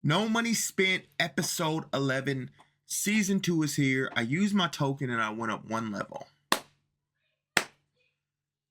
No Money Spent, episode 11. Season 2 is here. I used my token and I went up 1 level.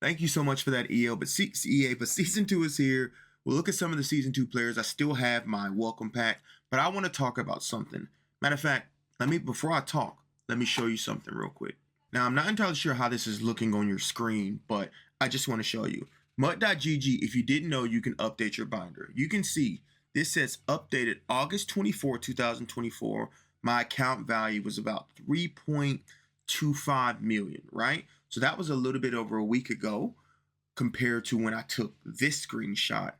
Thank you so much for that, EA. But season 2 is here. We'll look at some of the season 2 players. I still have my welcome pack, but I want to talk about something. Matter of fact, before I talk, let me show you something real quick. Now, I'm not entirely sure how this is looking on your screen, but I just want to show you. Mut.gg, if you didn't know, you can update your binder. You can see this says updated August 24, 2024. My account value was about 3.25 million, right? So that was a little bit over a week ago compared to when I took this screenshot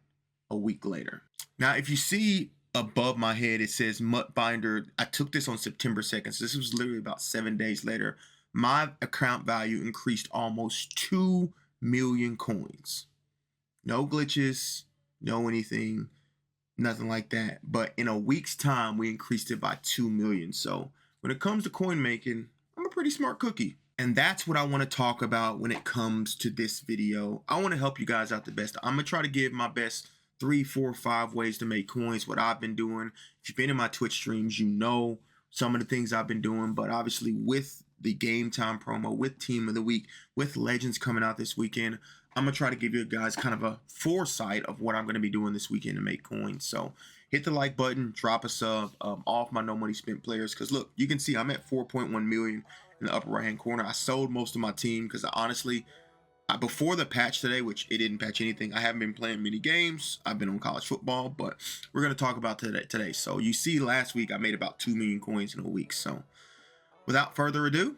a week later. Now, if you see above my head, it says Mut Binder. I took this on September 2nd. So this was literally about 7 days later. My account value increased almost 2 million coins. No glitches, no anything, nothing like that. But in a week's time, we increased it by 2 million. So when it comes to coin making, I'm a pretty smart cookie. And that's what I want to talk about when it comes to this video. I want to help you guys out the best. I'm going to try to give my best 3, 4, 5 ways to make coins, what I've been doing. If you've been in my Twitch streams, you know some of the things I've been doing. But obviously with the Game Time promo, with Team of the Week, with Legends coming out this weekend, I'm going to try to give you guys kind of a foresight of what I'm going to be doing this weekend to make coins. So hit the like button, drop a sub, off my No Money Spent players. Because look, you can see I'm at 4.1 million in the upper right hand corner. I sold most of my team because honestly, before the patch today, which it didn't patch anything, I haven't been playing many games. I've been on college football, but we're going to talk about today. So you see last week I made about 2 million coins in a week. So without further ado,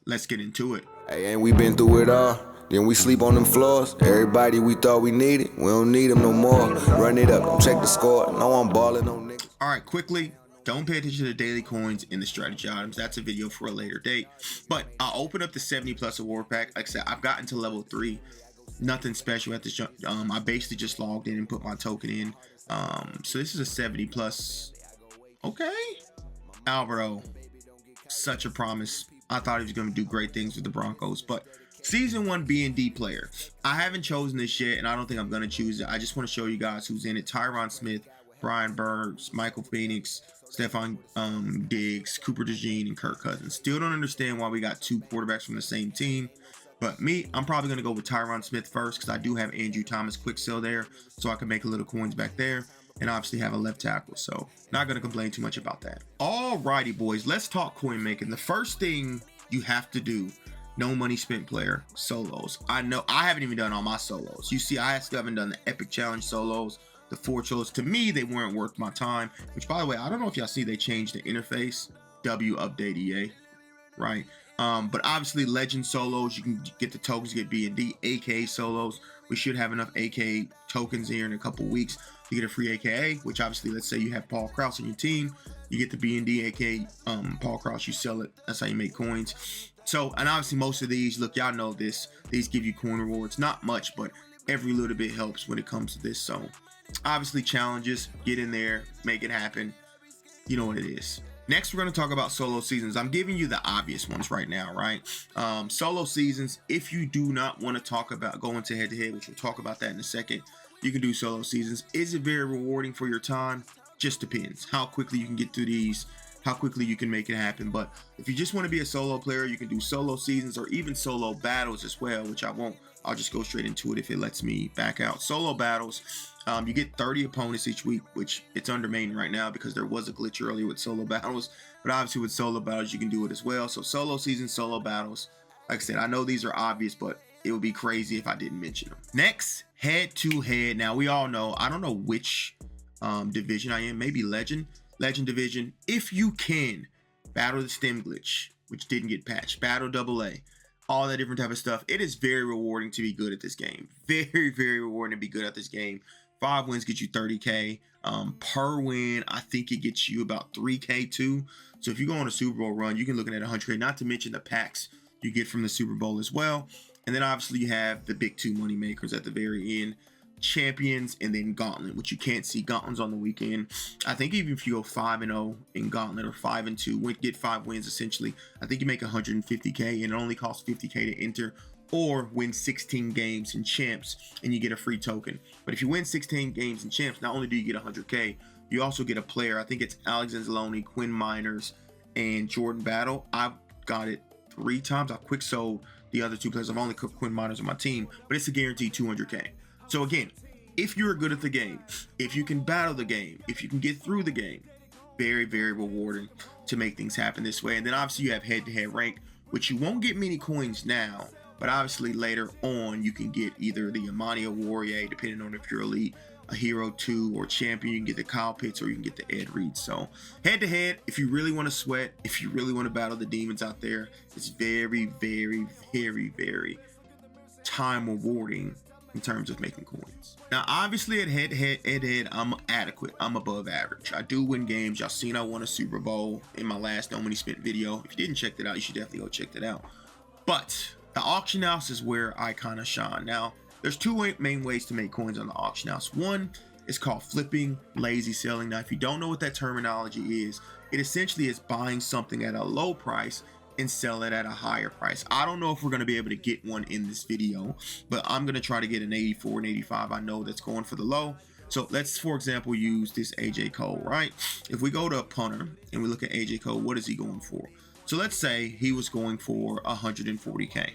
let's get into it. Hey, ain't we been through it all? Then we sleep on them floors. Everybody we thought we needed, we don't need them no more. Run it up, don't check the score. No, I'm balling on niggas. All right, quickly. Don't pay attention to the daily coins and the strategy items. That's a video for a later date. But I'll open up the 70 plus award pack. Like I said, I've gotten to level 3. Nothing special at this. I basically just logged in and put my token in. So this is a 70 plus. Okay. Alvaro. Such a promise. I thought he was going to do great things with the Broncos. But Season 1 B&D player. I haven't chosen this yet, and I don't think I'm going to choose it. I just want to show you guys who's in it. Tyron Smith, Brian Burns, Michael Phoenix, Stephon Diggs, Cooper DeJean, and Kirk Cousins. Still don't understand why we got 2 quarterbacks from the same team. But me, I'm probably going to go with Tyron Smith first because I do have Andrew Thomas Quicksell there, so I can make a little coins back there. And obviously have a left tackle, so not going to complain too much about that. Alrighty, boys, let's talk coin making. The first thing you have to do, No Money Spent player, solos. I know I haven't even done all my solos. You see, I still haven't done the Epic Challenge solos, the 4 solos. To me, they weren't worth my time, which, by the way, I don't know if y'all see they changed the interface. W update EA, right? But obviously, Legend solos, you can get the tokens, get B&D, AK solos. We should have enough AK tokens here in a couple weeks to get a free AKA, which obviously, let's say you have Paul Krause on your team, you get the B&D AK Paul Krause, you sell it. That's how you make coins. So, and obviously most of these, look, y'all know this, these give you coin rewards. Not much, but every little bit helps when it comes to this. So, obviously challenges, get in there, make it happen. You know what it is. Next, we're going to talk about solo seasons. I'm giving you the obvious ones right now, right? Solo seasons, if you do not want to talk about going to head-to-head, which we'll talk about that in a second, you can do solo seasons. Is it very rewarding for your time? Just depends how quickly you can get through these, how quickly you can make it happen. But if you just want to be a solo player, you can do solo seasons or even solo battles as well, which I won't. I'll just go straight into it if it lets me back out. Solo battles, you get 30 opponents each week, which it's under main right now because there was a glitch earlier with solo battles. But obviously with solo battles, you can do it as well. So solo seasons, solo battles. Like I said, I know these are obvious, but it would be crazy if I didn't mention them. Next, head-to-head. Now, we all know, I don't know which division I am. Maybe Legend division. If you can, battle the stem glitch, which didn't get patched. Battle AA. All that different type of stuff. It is very rewarding to be good at this game. Very, very rewarding to be good at this game. 5 wins get you 30K. Per win, I think it gets you about 3K too. So if you go on a Super Bowl run, you can look at 100K, not to mention the packs you get from the Super Bowl as well. And then obviously you have the big 2 money makers at the very end. Champions and then Gauntlet, which you can't see. Gauntlet's on the weekend. I think even if you go 5-0 in Gauntlet or 5-2, get 5 wins essentially, I think you make 150K and it only costs 50K to enter, or win 16 games in Champs and you get a free token. But if you win 16 games in Champs, not only do you get 100K, You also get a player. I think it's Alexander Zaloni, Quinn Miners, and Jordan Battle. I've got it 3 times. I quick sold the other 2 players. I've only put Quinn Miners on my team, but it's a guaranteed 200K. So again, if you're good at the game, if you can battle the game, if you can get through the game, very, very rewarding to make things happen this way. And then obviously you have head-to-head rank, which you won't get many coins now, but obviously later on you can get either the Amani or Warrior, depending on if you're elite, a hero 2 or champion. You can get the Kyle Pitts or you can get the Ed Reed. So head-to-head, if you really want to sweat, if you really want to battle the demons out there, it's very, very, very, very time rewarding in terms of making coins. Now, obviously at head-to-head, I'm adequate. I'm above average. I do win games. Y'all seen I won a Super Bowl in my last No Money Spent video. If you didn't check that out, you should definitely go check that out. But the auction house is where I kind of shine. Now, there's 2 main ways to make coins on the auction house. One is called flipping, lazy selling. Now, if you don't know what that terminology is, it essentially is buying something at a low price and sell it at a higher price. I don't know if we're going to be able to get one in this video, but I'm going to try to get an 84 and 85. I know that's going for the low. So let's, for example, use this AJ Cole, right? If we go to a punter and we look at AJ Cole, what is he going for? So let's say he was going for 140K,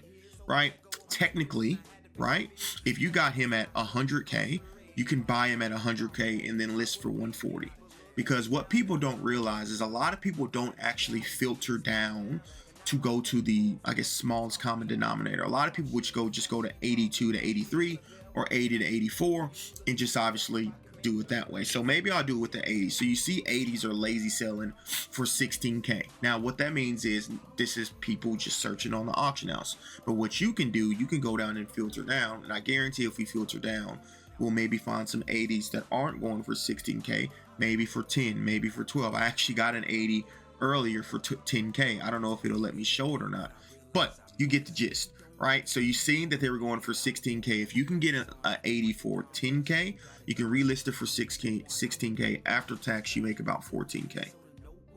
right? Technically, right? If you got him at 100K, you can buy him at 100K and then list for 140. Because what people don't realize is a lot of people don't actually filter down to go to the, I guess, smallest common denominator. A lot of people would just go to 82 to 83 or 80 to 84 and just obviously do it that way. So maybe I'll do it with the 80s. So you see 80s are lazy selling for 16K. Now what that means is this is people just searching on the auction house. But what you can do, you can go down and filter down. And I guarantee if we filter down, we'll maybe find some 80s that aren't going for 16K, maybe for 10, maybe for 12. I actually got an 80 earlier for 10K. I don't know if it'll let me show it or not, but you get the gist, right? So you've seen that they were going for 16K. If you can get an 80 for 10K, you can relist it for 16K. After tax, you make about 14K.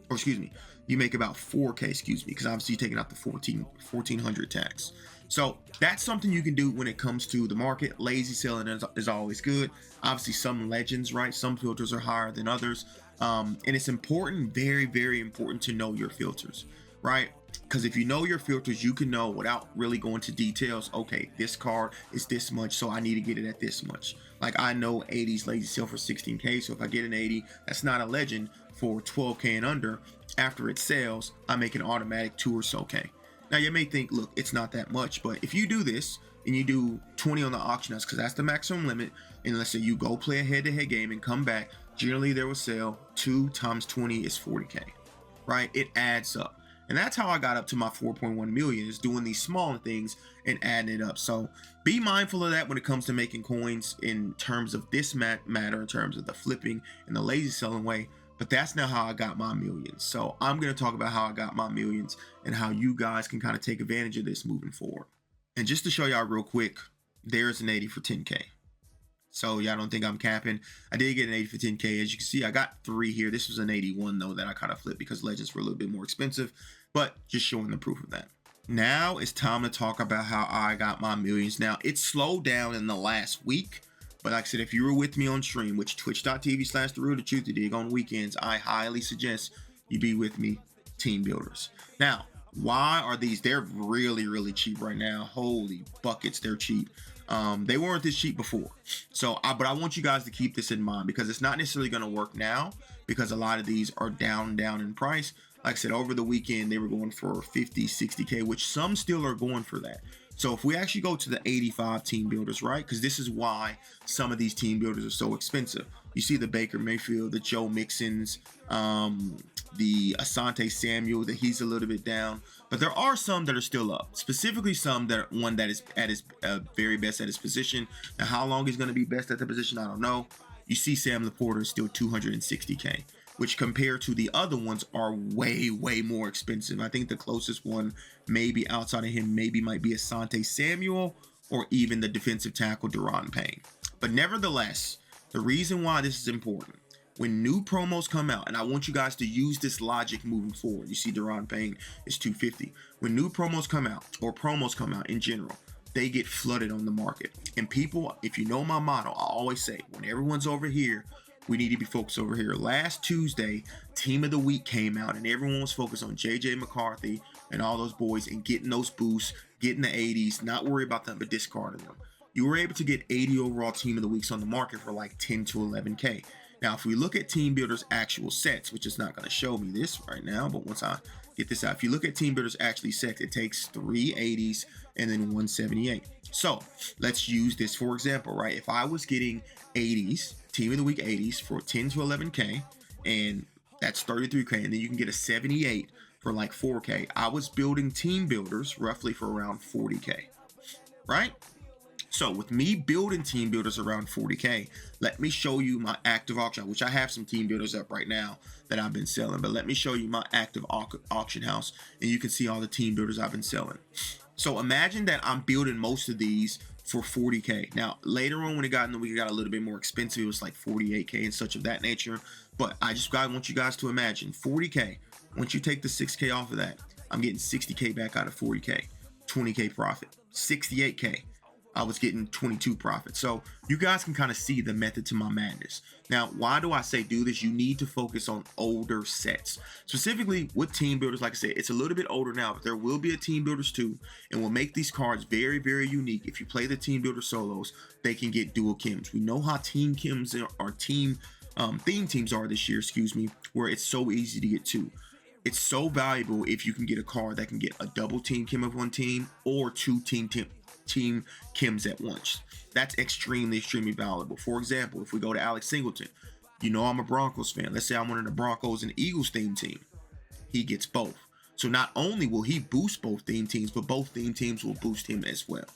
Or excuse me, you make about 4K, excuse me, because obviously you're taking out the 1400 tax. So that's something you can do when it comes to the market. Lazy selling is always good. Obviously some legends, right? Some filters are higher than others. And it's important, very, very important to know your filters, right? Because if you know your filters, you can know without really going to details, okay, this card is this much, so I need to get it at this much. Like I know 80s lazy sell for 16K, so if I get an 80, that's not a legend for 12K and under. After it sells, I make an automatic 2 or so K. Now you may think, look, it's not that much, but if you do this and you do 20 on the auction house, because that's the maximum limit, and let's say you go play a head-to-head game and come back, generally there will sell 2 times 20 is 40K, right? It adds up. And that's how I got up to my 4.1 million, is doing these smaller things and adding it up. So be mindful of that when it comes to making coins in terms of this matter, in terms of the flipping and the lazy selling way. But that's not how I got my millions. So I'm going to talk about how I got my millions and how you guys can kind of take advantage of this moving forward. And just to show y'all real quick, there's an 80 for 10K. So y'all don't think I'm capping. I did get an 80 for 10K. As you can see, I got 3 here. This was an 81 though that I kind of flipped because legends were a little bit more expensive, but just showing the proof of that. Now it's time to talk about how I got my millions. Now it slowed down in the last week. But like I said, if you were with me on stream, which twitch.tv/therealdatruthyadig on weekends, I highly suggest you be with me, team builders. Now, why are these? They're really, really cheap right now. Holy buckets, they're cheap. They weren't this cheap before. So, but I want you guys to keep this in mind because it's not necessarily going to work now because a lot of these are down in price. Like I said, over the weekend, they were going for 50, 60K, which some still are going for that. So if we actually go to the 85 team builders, right? Because this is why some of these team builders are so expensive. You see the Baker Mayfield, the Joe Mixons, the Asante Samuel, that he's a little bit down. But there are some that are still up, specifically some that are one that is at his very best at his position. Now, how long he's going to be best at the position, I don't know. You see Sam Laporta is still 260K. Which compared to the other ones are way, way more expensive. I think the closest one maybe outside of him maybe might be Asante Samuel or even the defensive tackle Daron Payne. But nevertheless, the reason why this is important, when new promos come out, and I want you guys to use this logic moving forward. You see Daron Payne is 250. When new promos come out, or promos come out in general, they get flooded on the market. And people, if you know my motto, I always say, when everyone's over here we need to be focused over here. Last Tuesday, Team of the Week came out, and everyone was focused on JJ McCarthy and all those boys and getting those boosts, getting the 80s, not worry about them, but discarding them. You were able to get 80 overall Team of the Weeks on the market for like 10 to 11K. Now, if we look at Team Builder's actual sets, which is not going to show me this right now, but once I get this out, if you look at Team Builder's actually sets, it takes 3 80s and then 178. So let's use this for example, right? If I was getting 80s, Team of the Week 80s for 10 to 11K, and that's 33K, and then you can get a 78 for like 4K. I was building Team Builders roughly for around 40K, right? So with me building Team Builders around 40K, let me show you my active auction, which I have some Team Builders up right now that I've been selling, but let me show you my active auction house, and you can see all the Team Builders I've been selling. So imagine that I'm building most of these for 40K. Now, later on when it got in the week, it got a little bit more expensive. It was like 48K and such of that nature. But I want you guys to imagine 40K. Once you take the 6K off of that, I'm getting 60K back out of 40K, 20K profit, 68K. I was getting 22 profit. So you guys can kind of see the method to my madness. Now, why do I say do this? You need to focus on older sets. Specifically with Team Builders, like I said, it's a little bit older now, but there will be a Team Builders 2, and we'll make these cards very, very unique. If you play the Team Builder solos, they can get dual chems. We know how team chems are theme teams are this year, where it's so easy to get 2. It's so valuable if you can get a card that can get a double team chem of one team or 2 team chems at once. That's extremely valuable. For example, if we go to Alex Singleton, you know I'm a Broncos fan. Let's say I'm one of the Broncos and Eagles theme team. He gets both. So not only will he boost both theme teams, but both theme teams will boost him as well.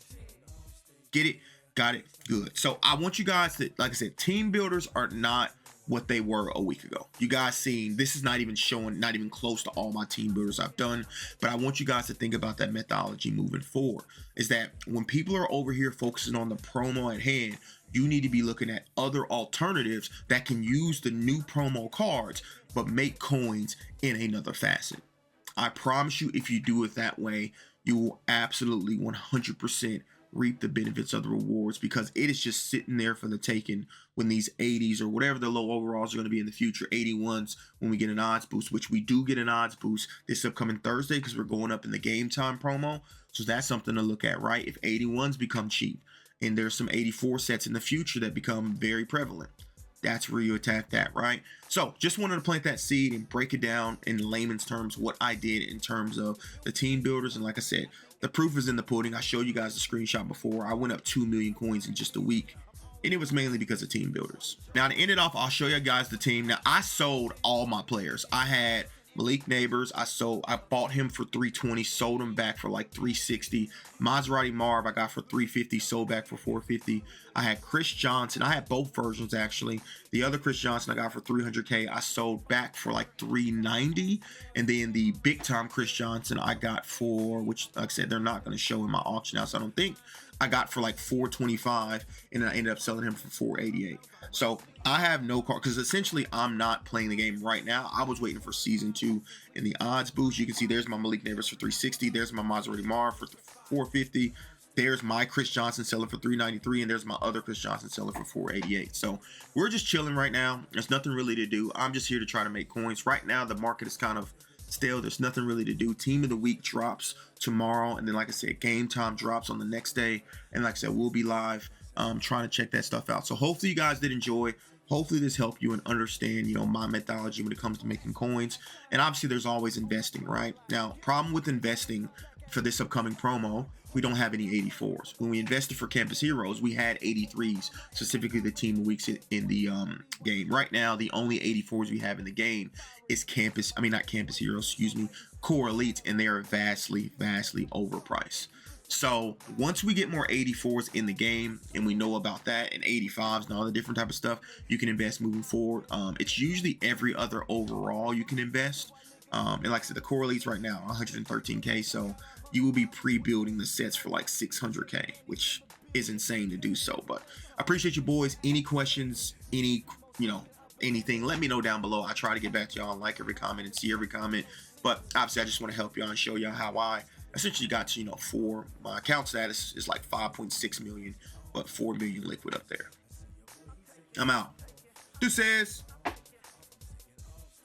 Get it? Got it? Good. So I want you guys to, like I said, Team Builders are not what they were a week ago. You guys seen, this is not even showing, not even close to all my Team Builders I've done, but I want you guys to think about that methodology moving forward, is that when people are over here focusing on the promo at hand, you need to be looking at other alternatives that can use the new promo cards, but make coins in another facet. I promise you, if you do it that way, you will absolutely 100% reap the benefits of the rewards, because it is just sitting there for the taking when these 80s or whatever the low overalls are going to be in the future, 81s, when we get an odds boost, which we do get an odds boost this upcoming Thursday because we're going up in the game time promo. So that's something to look at, right? If 81s become cheap and there's some 84 sets in the future that become very prevalent, that's where you attack that, right? So just wanted to plant that seed and break it down in layman's terms, what I did in terms of the Team Builders. And like I said, the proof is in the pudding. I showed you guys the screenshot before. I went up 2 million coins in just a week, and it was mainly because of Team Builders. Now to end it off, I'll show you guys the team. Now I sold all my players. I had Malik Neighbors, I bought him for 320, sold him back for like 360. Maserati Marv, I got for 350, sold back for 450. I had Chris Johnson, I had both versions actually. The other Chris Johnson I got for 300K, I sold back for like 390. And then the big time Chris Johnson I got for, which like I said, they're not going to show in my auction house, I don't think, I got for like 425, and then I ended up selling him for 488. So I have no card, because essentially I'm not playing the game right now. I was waiting for season 2 and the odds boost. You can see there's my Malik Neighbors for 360. There's my Maserati Marv for 450. There's my Chris Johnson selling for 393, and there's my other Chris Johnson selling for 488. So we're just chilling right now. There's nothing really to do. I'm just here to try to make coins. Right now, the market is kind of stale. There's nothing really to do. Team of the Week drops tomorrow, and then like I said, game time drops on the next day. And like I said, we'll be live trying to check that stuff out. So hopefully you guys did enjoy. Hopefully this helped you and understand, you know, my methodology when it comes to making coins. And obviously there's always investing, right? Now, problem with investing for this upcoming promo, we don't have any 84s. When we invested for Campus Heroes, we had 83s, specifically the Team of Weeks in the game. Right now, the only 84s we have in the game is not Campus Heroes, Core Elites, and they are vastly overpriced. So once we get more 84s in the game and we know about that, and 85s and all the different type of stuff, you can invest moving forward. It's usually every other overall you can invest. And like I said, the Core Elites right now, 113K. So you will be pre-building the sets for like 600K, which is insane to do so. But I appreciate you boys. Any questions, anything, let me know down below. I try to get back to y'all and like every comment and see every comment. But obviously, I just want to help y'all and show y'all how I essentially got to, for my account status is like 5.6 million, but 4 million liquid up there. I'm out. Deuces.